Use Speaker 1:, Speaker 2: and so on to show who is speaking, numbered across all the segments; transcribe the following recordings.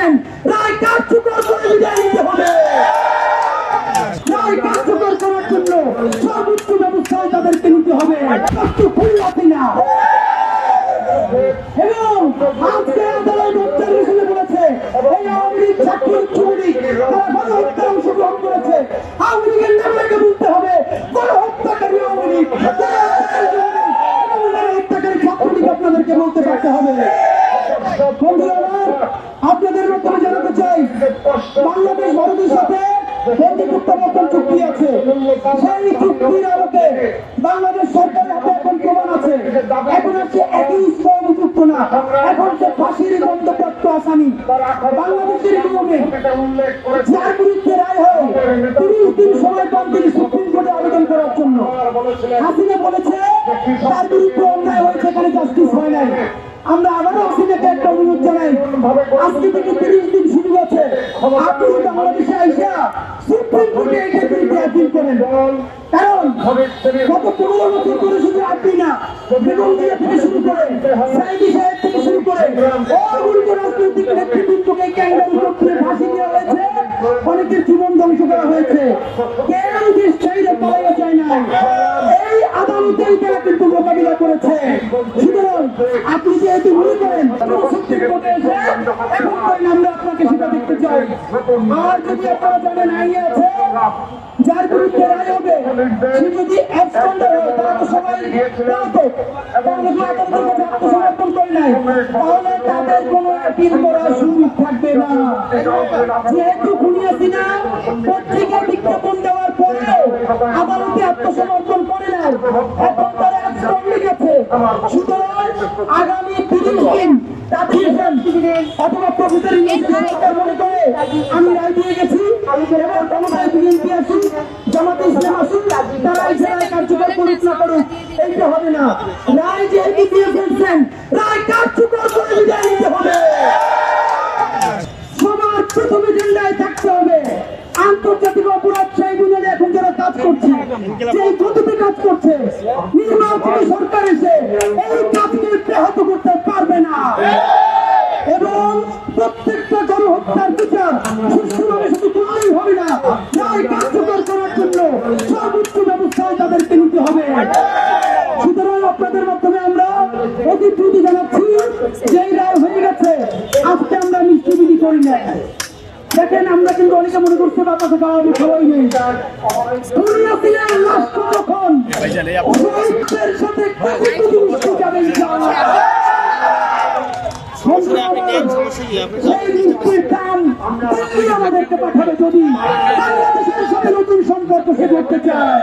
Speaker 1: ফেলছেন, রায় কার্যকর করে বিদায় নিতে হবে। রায় কার্যকর করার জন্য সর্বোচ্চ ব্যবস্থা তাদেরকে নিতে হবে। না এবং আজকে আদালত হিসেবে বলেছে এই আওয়ামী লীগ ছাত্র যুবলীগ তারা গণহত্যায় অংশগ্রহণ করেছে। আওয়ামী লীগের নামটাকে বলতে হবে গণহত্যাকারী আওয়ামী লীগ, গণহত্যাকারী ছাত্রলীগ আপনাদেরকে বলতে পারতে হবে। বন্ধুরা আপনাদের মাধ্যমে জানাতে চাই, বাংলাদেশ ভারতের সাথে বন্ধুত্ববদ্ধ চুক্তি আছে। সেই চুক্তির আলোকে বাংলাদেশ সরকারের হাতে এখন প্রমাণ আছে। এখন হচ্ছে একই অভিযুক্ত না, এখন সে ফাঁসির দণ্ডপ্রাপ্ত আসামি। বাংলাদেশের নিয়মে যার বিরুদ্ধে রায় হয় 30 দিন সময় পান তিনি সুপ্রিম কোর্টে আবেদন করার জন্য। হাসিনা বলেছে তার বিরুদ্ধে অন্যায় হয়েছে, এখানে জাস্টিস হয় নাই। আমরা আবারও হাসিনাকে একটা অনুরোধ জানাই, আজকে থেকে 30 দিন শুরু হচ্ছে, আপনি বাংলাদেশে আইসা সুপ্রিম কোর্টে এটার বিরুদ্ধে আপিল করেন। কারণ গত 15 বছর ধরে শুধু আপনি না, বেগম জিয়া থেকে শুরু করে সাইদি সাহেব থেকে শুরু করে অগণিত রাজনৈতিক নেতৃবৃন্দকে ক্যাঙ্গারু চক্রে ফাঁসি দেওয়া হয়েছে, অনেকের জীবন ধ্বংস করা হয়েছে। কেউ দেশ চাইলে পালাইয়া চায় না, এই আদালতেই তারা কিন্তু মোকাবিলা করেছে। সুতরাং আপনি যেহেতু মনে করেন সুপ্রিম কোর্টে এসে এখন করেন, আমরা আপনাকে সেটা দেখতে চাই। আর যদি আপনারা জানেন আইনে আছে যার বিরুদ্ধে রায় হবে সে যদি অ্যাবস্কন্ডার হয়, তারা তো সবাই আত্মসমর্পণ করে নাই, তাহলে তাদের কোনো আপিল করার সুযোগ থাকবে না। যেহেতু খুনি হাসিনা পত্রিকায় বিজ্ঞাপন দেওয়ার পরেও আদালতে আত্মসমর্পণ করে নাই, এখন তারা অ্যাবস্কন্ডিং আছে। সুতরাং আগামী 30 দিন অথবা প্রফেসর সরকার মনে করে আমি রায় দিয়ে গেছি এবং ক্ষমতায় বিএনপি আসুক, জামাতে ইসলাম আসুক, তারা এই রায় কার্যকর করুক না করুক, এইটা হবে না। রায় যেহেতু দিয়ে ফেলছেন, রায় কার্যকর করে বিদায় নিতে হবে। সবার প্রথম এজেন্ডায় থাকতে হবে আন্তর্জাতিক অপরাধ ট্রাইব্যুনালে এখন যারা কাজ করছে, যে গতিতে কাজ করছে, নির্বাচনী সরকার এসে এই কাজকে ব্যাহত করতে পারবে না এবং প্রত্যেকটা গণহত্যার বিচার সুষ্ঠুভাবে শুধু করলেই হবে না, রায় কার্যকর করার জন্য সর্বোচ্চ ব্যবস্থা তাদেরকে নিতে হবে। সুতরাং আপনাদের মাধ্যমে আমরা অতি দ্রুত জানাচ্ছি, যেই রায় হয়ে গেছে আজকে আমরা মিষ্টি করি না। দেখেন আমরা কিন্তু অনেকে মনে করছে বাতাসে খাওয়াবো, সবাই নেই। কতক্ষণ সাথে আমাদেরকে পাঠাবে যদি বাংলাদেশের সাথে নতুন সম্পর্ক সে করতে চায়।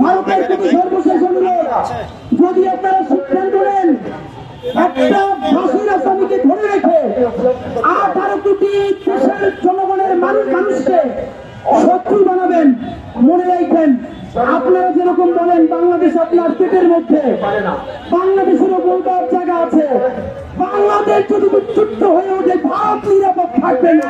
Speaker 1: ভারতের প্রতি সর্বশেষ অনুরোধ, যদি আপনারা সিদ্ধান্ত নেন একটা ফাঁসির আসামিকে ধরে রেখে 18 কোটি দেশের জনগণের মানুষকে শত্রু বানাবেন, মনে রাখবেন আপনারা যেরকম বলেন বাংলাদেশ আপনার পেটের মধ্যে, বাংলাদেশেরও বলবার জায়গা আছে। বাংলাদেশ যদি বিচ্যুত হয়ে ওঠে ভারত নিরাপদ থাকবে না।